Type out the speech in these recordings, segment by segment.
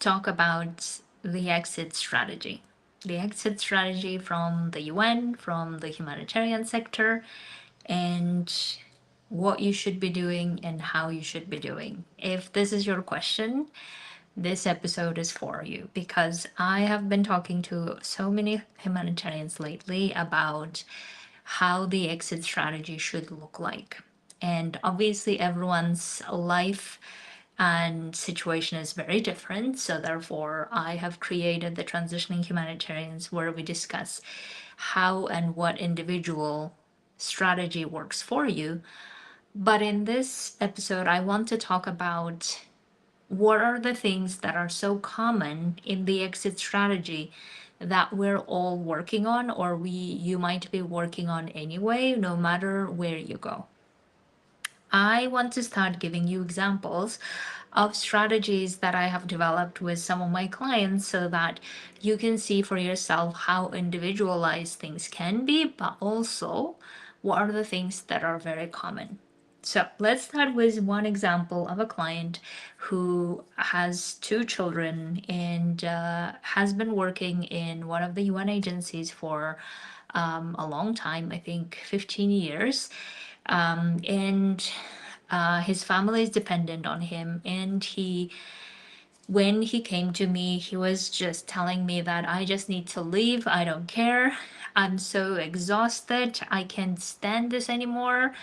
talk about the exit strategy. The exit strategy from the UN, from the humanitarian sector, and what you should be doing and how you should be doing. If this is your question, this episode is for you because I have been talking to so many humanitarians lately about how the exit strategy should look like. And obviously, everyone's life and situation is very different. So, therefore, I have created the Transitioning Humanitarians where we discuss how and what individual strategy works for you. But in this episode, I want to talk about what are the things that are so common in the exit strategy that we're all working on, or you might be working on anyway, no matter where you go. I want to start giving you examples of strategies that I have developed with some of my clients so that you can see for yourself how individualized things can be, but also what are the things that are very common. So let's start with one example of a client who has two children and has been working in one of the UN agencies for a long time, I think 15 years. And his family is dependent on him. And when he came to me, he was just telling me that I just need to leave. I don't care. I'm so exhausted. I can't stand this anymore.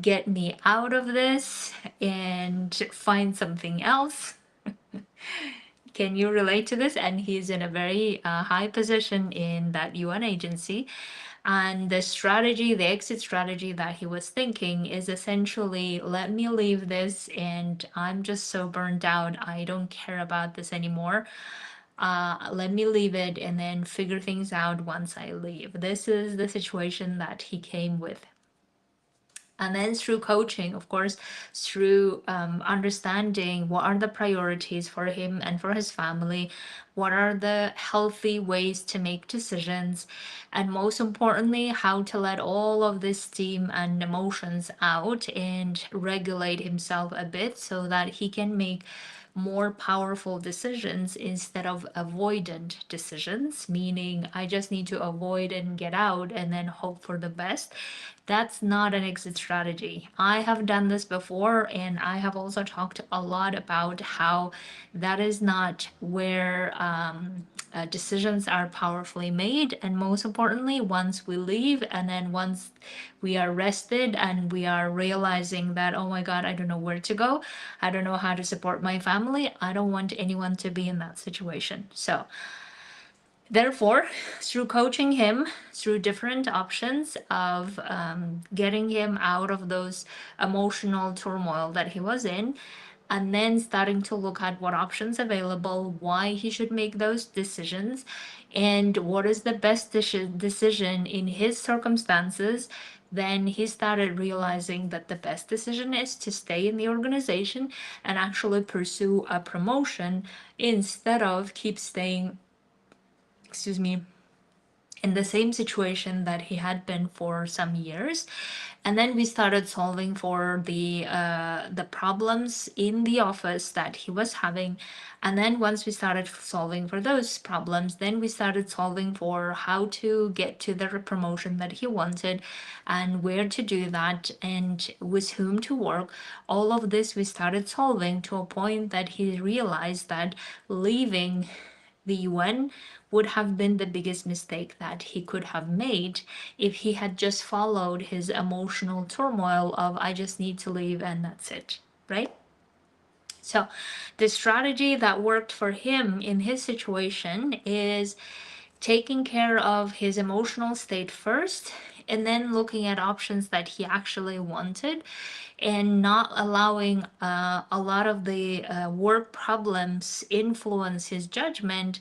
Get me out of this and find something else. Can you relate to this? And he's in a very high position in that UN agency. And the strategy, the exit strategy that he was thinking is essentially, let me leave this, and I'm just so burnt out. I don't care about this anymore. Let me leave it and then figure things out once I leave. This is the situation that he came with. And then through coaching, of course, through understanding what are the priorities for him and for his family, what are the healthy ways to make decisions, and most importantly, how to let all of this steam and emotions out and regulate himself a bit so that he can make more powerful decisions instead of avoidant decisions, meaning I just need to avoid and get out and then hope for the best. That's not an exit strategy. I have done this before, and I have also talked a lot about how that is not where decisions are powerfully made. And most importantly, once we leave, and then once we are rested and we are realizing that, oh my God, I don't know where to go, I don't know how to support my family, I don't want anyone to be in that situation. So, therefore, through coaching him through different options of getting him out of those emotional turmoil that he was in, and then starting to look at what options available, why he should make those decisions, and what is the best decision in his circumstances, then he started realizing that the best decision is to stay in the organization and actually pursue a promotion instead of keep staying, excuse me, in the same situation that he had been for some years. And then we started solving for the problems in the office that he was having. And then once we started solving for those problems, then we started solving for how to get to the promotion that he wanted and where to do that and with whom to work. All of this we started solving to a point that he realized that leaving the UN would have been the biggest mistake that he could have made if he had just followed his emotional turmoil of I just need to leave and that's it, right? So the strategy that worked for him in his situation is taking care of his emotional state first and then looking at options that he actually wanted and not allowing a lot of the work problems influence his judgment,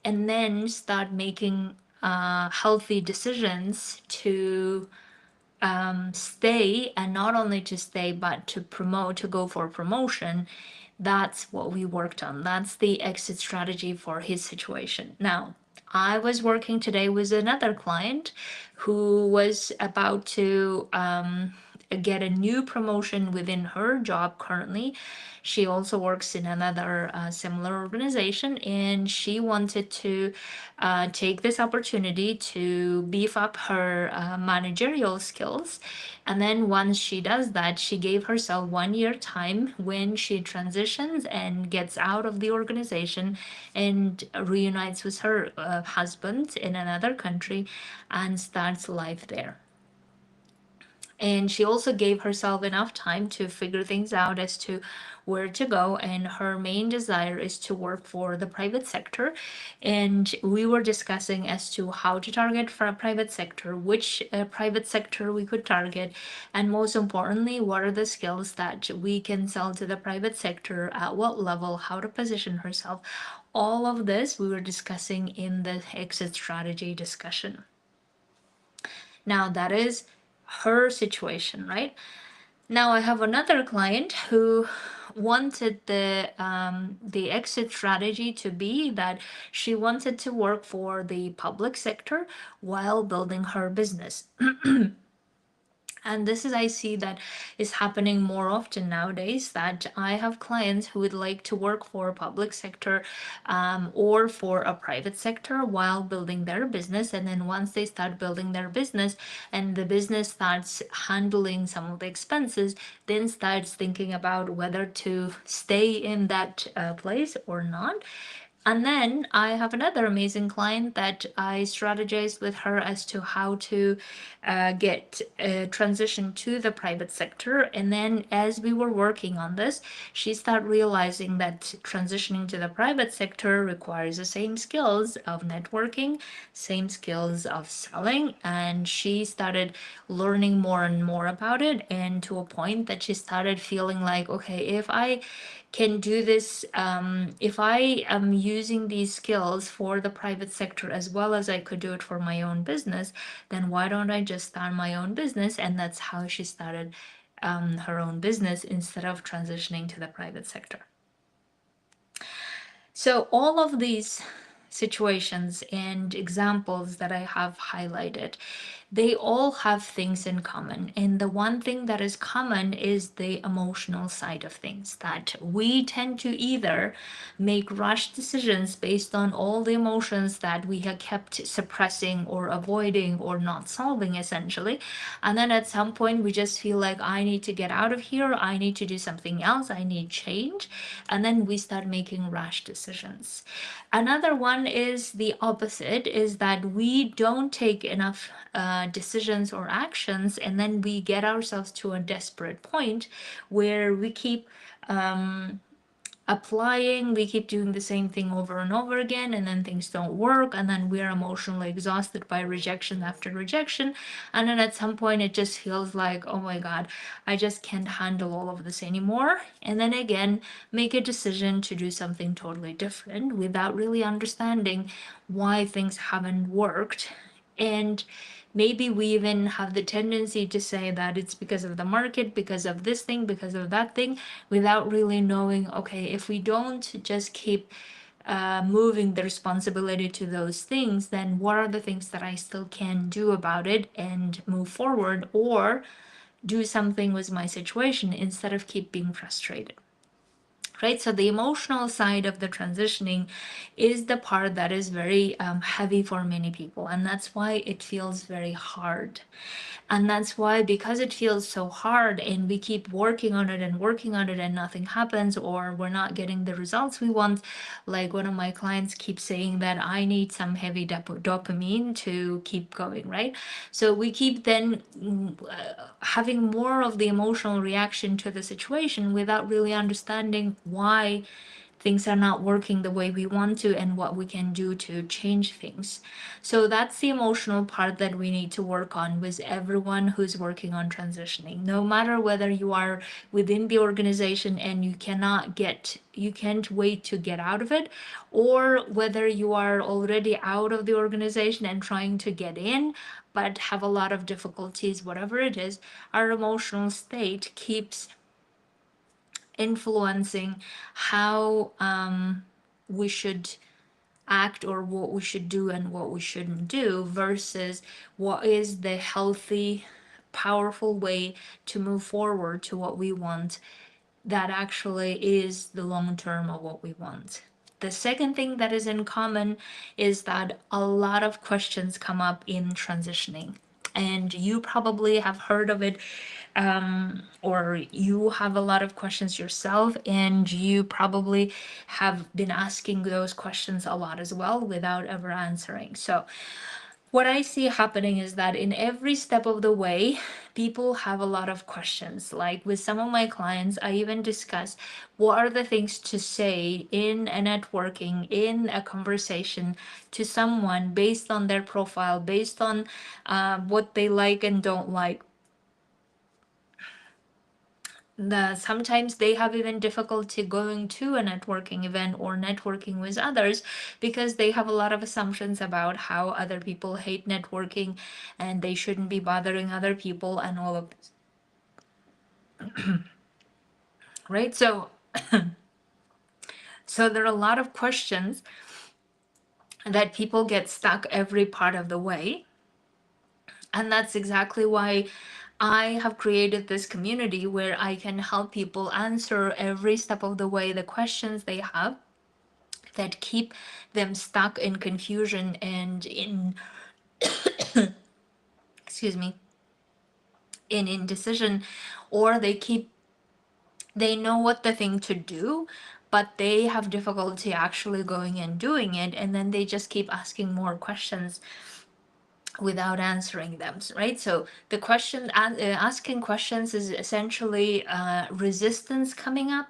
and then start making healthy decisions to stay, and not only to stay but to promote, to go for promotion. That's what we worked on. That's the exit strategy for his situation. Now, I was working today with another client who was about to get a new promotion within her job currently. She also works in another similar organization, and she wanted to take this opportunity to beef up her managerial skills. And then once she does that, she gave herself 1 year time when she transitions and gets out of the organization and reunites with her husband in another country and starts life there. And she also gave herself enough time to figure things out as to where to go, and her main desire is to work for the private sector. And we were discussing as to how to target for a private sector, which private sector we could target, and most importantly, what are the skills that we can sell to the private sector, at what level, how to position herself. All of this we were discussing in the exit strategy discussion. Now that is her situation, right? Now I have another client who wanted the exit strategy to be that she wanted to work for the public sector while building her business. And this is, I see that is happening more often nowadays, that I have clients who would like to work for a public sector or for a private sector while building their business. And then once they start building their business and the business starts handling some of the expenses, then starts thinking about whether to stay in that place or not. And then I have another amazing client that I strategized with her as to how to get transition to the private sector. And then as we were working on this, she started realizing that transitioning to the private sector requires the same skills of networking, same skills of selling. And she started learning more and more about it. And to a point that she started feeling like, okay, if I can do this, if I am using these skills for the private sector as well as I could do it for my own business, then why don't I just start my own business? And that's how she started her own business instead of transitioning to the private sector. So all of these situations and examples that I have highlighted, they all have things in common. And the one thing that is common is the emotional side of things, that we tend to either make rush decisions based on all the emotions that we have kept suppressing or avoiding or not solving, essentially. And then at some point, we just feel like, I need to get out of here, I need to do something else, I need change. And then we start making rash decisions. Another one is the opposite, is that we don't take enough decisions or actions, and then we get ourselves to a desperate point where we keep applying, we keep doing the same thing over and over again, and then things don't work, and then we're emotionally exhausted by rejection after rejection. And then at some point it just feels like, oh my god, I just can't handle all of this anymore. And then again, make a decision to do something totally different without really understanding why things haven't worked. And maybe we even have the tendency to say that it's because of the market, because of this thing, because of that thing, without really knowing, okay, if we don't just keep moving the responsibility to those things, then what are the things that I still can do about it and move forward, or do something with my situation instead of keep being frustrated. Right? So the emotional side of the transitioning is the part that is very heavy for many people. And that's why it feels very hard. And that's why, because it feels so hard and we keep working on it and nothing happens, or we're not getting the results we want. Like one of my clients keeps saying that I need some heavy dopamine to keep going, right? So we keep then having more of the emotional reaction to the situation without really understanding why things are not working the way we want to and what we can do to change things. So that's the emotional part that we need to work on with everyone who's working on transitioning. No matter whether you are within the organization and you can't wait to get out of it, or whether you are already out of the organization and trying to get in but have a lot of difficulties, whatever it is, our emotional state keeps influencing how we should act, or what we should do and what we shouldn't do, versus what is the healthy powerful way to move forward to what we want that actually is the long term of what we want. The second thing that is in common is that a lot of questions come up in transitioning. And you probably have heard of it, or you have a lot of questions yourself, and you probably have been asking those questions a lot as well without ever answering. So, what I see happening is that in every step of the way, people have a lot of questions. Like with some of my clients, I even discuss what are the things to say in a networking, in a conversation to someone based on their profile, based on what they like and don't like. Sometimes they have even difficulty going to a networking event or networking with others because they have a lot of assumptions about how other people hate networking and they shouldn't be bothering other people and all of this. Right? So there are a lot of questions that people get stuck every part of the way. And that's exactly why I have created this community where I can help people answer every step of the way the questions they have that keep them stuck in confusion and in excuse me, in indecision, or they know what the thing to do, but they have difficulty actually going and doing it, and then they just keep asking more questions without answering them, right? So the question, asking questions is essentially resistance coming up,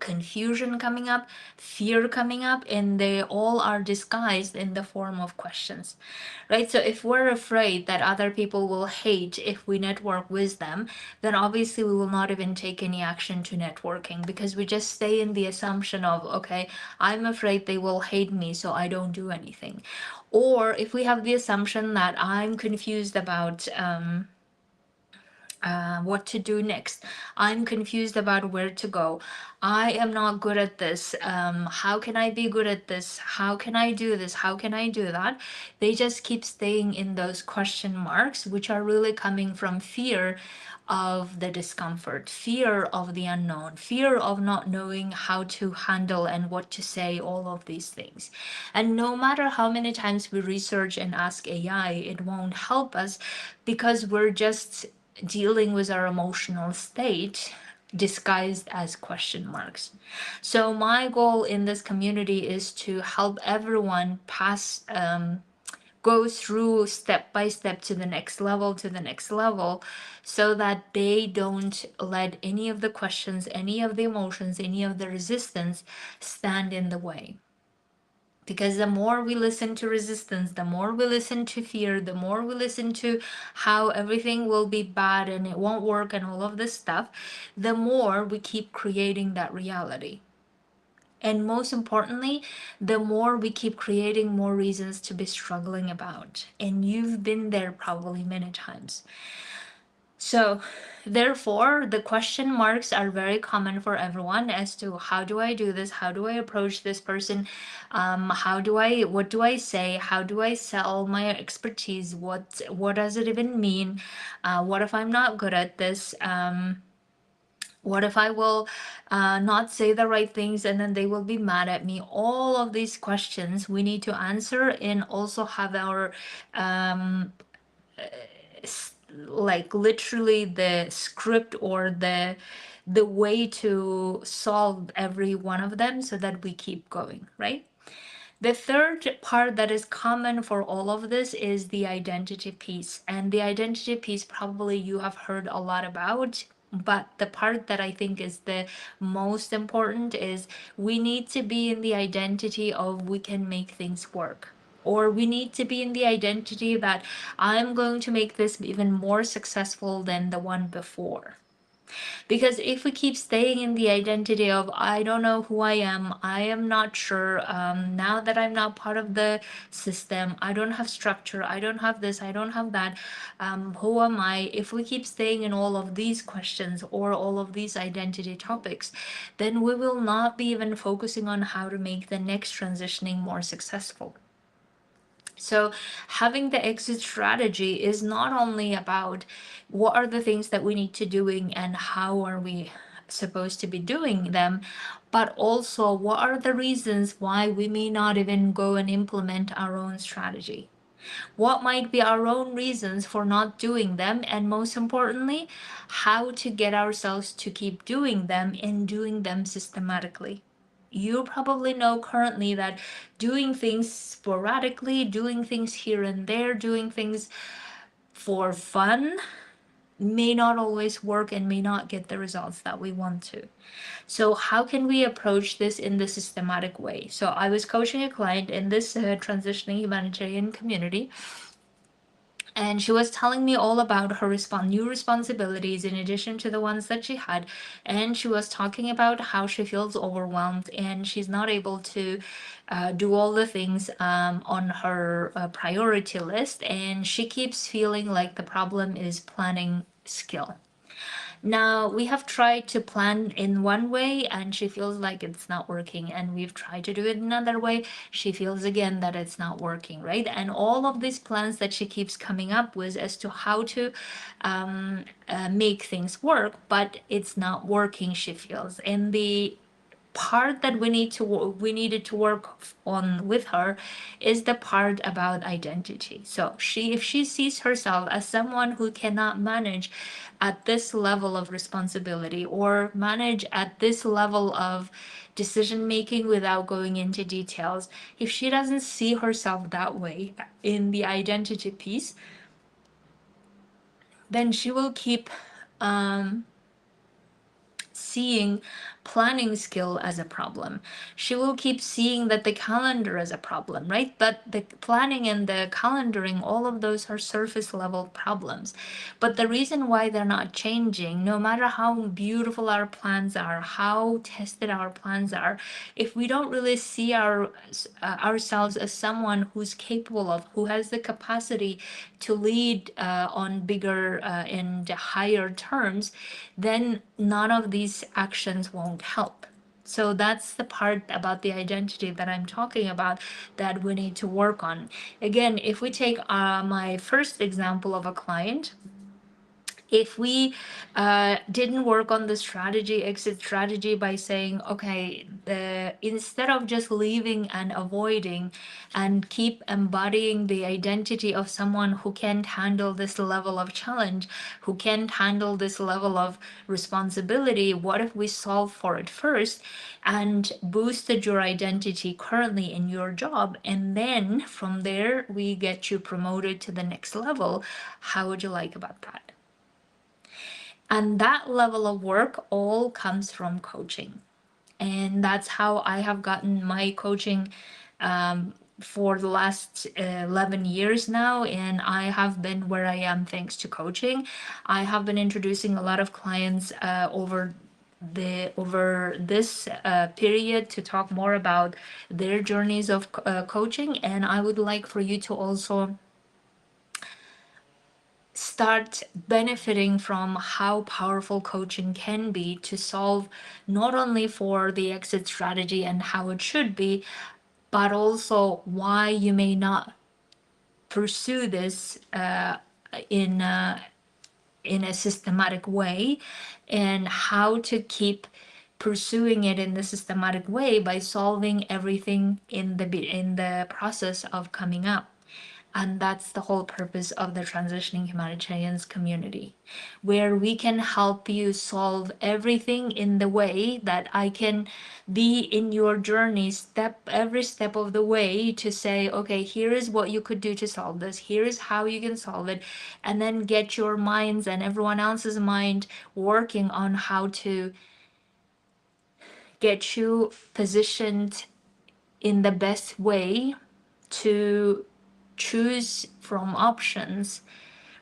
confusion coming up, fear coming up, and they all are disguised in the form of questions, right? So if we're afraid that other people will hate if we network with them, then obviously we will not even take any action to networking because we just stay in the assumption of, okay, I'm afraid they will hate me, so I don't do anything. Or if we have the assumption that I'm confused about, what to do next. I'm confused about where to go. I am not good at this. How can I be good at this? How can I do this? How can I do that? They just keep staying in those question marks, which are really coming from fear of the discomfort, fear of the unknown, fear of not knowing how to handle and what to say, all of these things. And no matter how many times we research and ask AI, it won't help us because we're just dealing with our emotional state disguised as question marks. So my goal in this community is to help everyone pass, go through step by step to the next level, to the next level, so that they don't let any of the questions, any of the emotions, any of the resistance stand in the way. Because the more we listen to resistance, the more we listen to fear, the more we listen to how everything will be bad and it won't work and all of this stuff, the more we keep creating that reality. And most importantly, the more we keep creating more reasons to be struggling about. And you've been there probably many times. So, therefore, the question marks are very common for everyone as to how do I do this? How do I approach this person? What do I say? How do I sell my expertise? What does it even mean? What if I'm not good at this? What if I will not say the right things and then they will be mad at me? All of these questions we need to answer and also have our like literally the script or the way to solve every one of them so that we keep going, right? The third part that is common for all of this is the identity piece. And the identity piece probably you have heard a lot about, but the part that I think is the most important is we need to be in the identity of we can make things work. Or we need to be in the identity that I'm going to make this even more successful than the one before. Because if we keep staying in the identity of, I don't know who I am not sure, now that I'm not part of the system, I don't have structure, I don't have this, I don't have that, who am I? If we keep staying in all of these questions or all of these identity topics, then we will not be even focusing on how to make the next transitioning more successful. So having the exit strategy is not only about what are the things that we need to doing and how are we supposed to be doing them, but also what are the reasons why we may not even go and implement our own strategy. What might be our own reasons for not doing them, and most importantly, how to get ourselves to keep doing them and doing them systematically. You probably know currently that doing things sporadically, doing things here and there, doing things for fun may not always work and may not get the results that we want to. So how can we approach this in the systematic way? So I was coaching a client in this transitioning humanitarian community, and she was telling me all about her new responsibilities in addition to the ones that she had. And she was talking about how she feels overwhelmed and she's not able to do all the things on her priority list. And she keeps feeling like the problem is planning skill. Now, we have tried to plan in one way and she feels like it's not working, and we've tried to do it another way. She feels again that it's not working, right? And all of these plans that she keeps coming up with as to how to make things work, but it's not working, she feels. And the part that we needed to work on with her is the part about identity. So if she sees herself as someone who cannot manage at this level of responsibility or manage at this level of decision making without going into details, if she doesn't see herself that way in the identity piece, then she will keep seeing planning skill as a problem. She will keep seeing that the calendar is a problem, right? But the planning and the calendaring, all of those are surface level problems. But the reason why they're not changing, no matter how beautiful our plans are, how tested our plans are, if we don't really see ourselves as someone who's capable of, who has the capacity to lead on bigger and higher terms, then none of these actions won't help. So that's the part about the identity that I'm talking about that we need to work on. Again, if we take my first example of a client, if we didn't work on the exit strategy by saying, okay, instead of just leaving and avoiding and keep embodying the identity of someone who can't handle this level of challenge, who can't handle this level of responsibility, what if we solve for it first and boosted your identity currently in your job, and then from there we get you promoted to the next level? How would you like about that? And that level of work all comes from coaching. And that's how I have gotten my coaching for the last 11 years now. And I have been where I am thanks to coaching. I have been introducing a lot of clients over this period to talk more about their journeys of coaching. And I would like for you to also start benefiting from how powerful coaching can be to solve not only for the exit strategy and how it should be, but also why you may not pursue this in a systematic way, and how to keep pursuing it in the systematic way by solving everything in the process of coming up. And that's the whole purpose of the Transitioning Humanitarians community, where we can help you solve everything in the way that I can be in your journey, every step of the way, to say, okay, here is what you could do to solve this, here is how you can solve it, and then get your minds and everyone else's mind working on how to get you positioned in the best way to choose from options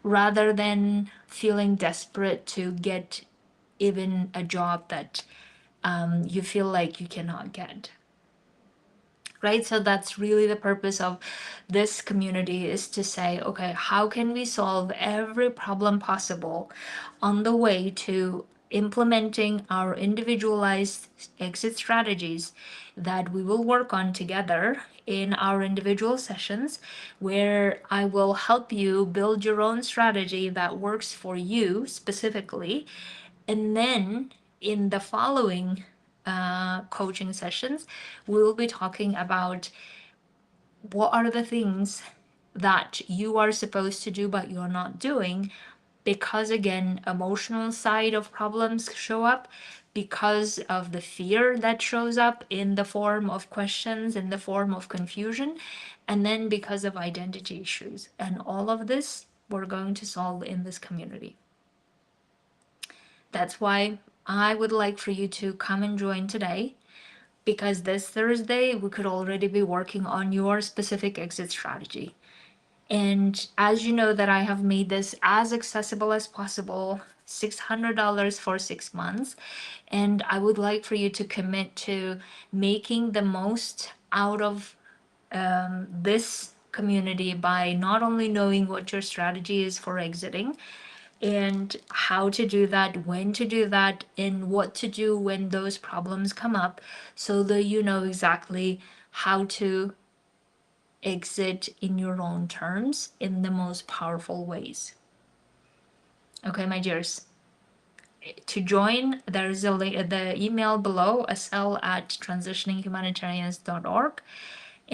rather than feeling desperate to get even a job that you feel like you cannot get. Right? So that's really the purpose of this community, is to say, okay, how can we solve every problem possible on the way to implementing our individualized exit strategies that we will work on together in our individual sessions, where I will help you build your own strategy that works for you specifically. And then in the following coaching sessions, we will be talking about what are the things that you are supposed to do but you're not doing, because again, emotional side of problems show up because of the fear that shows up in the form of questions, in the form of confusion, and then because of identity issues. And all of this we're going to solve in this community. That's why I would like for you to come and join today, because this Thursday we could already be working on your specific exit strategy. And as you know, that I have made this as accessible as possible, $600 for 6 months. And I would like for you to commit to making the most out of this community by not only knowing what your strategy is for exiting and how to do that, when to do that, and what to do when those problems come up, so that you know exactly how to exit in your own terms in the most powerful ways. Okay, my dears. To join, there's the email below, asel@transitioninghumanitarians.org.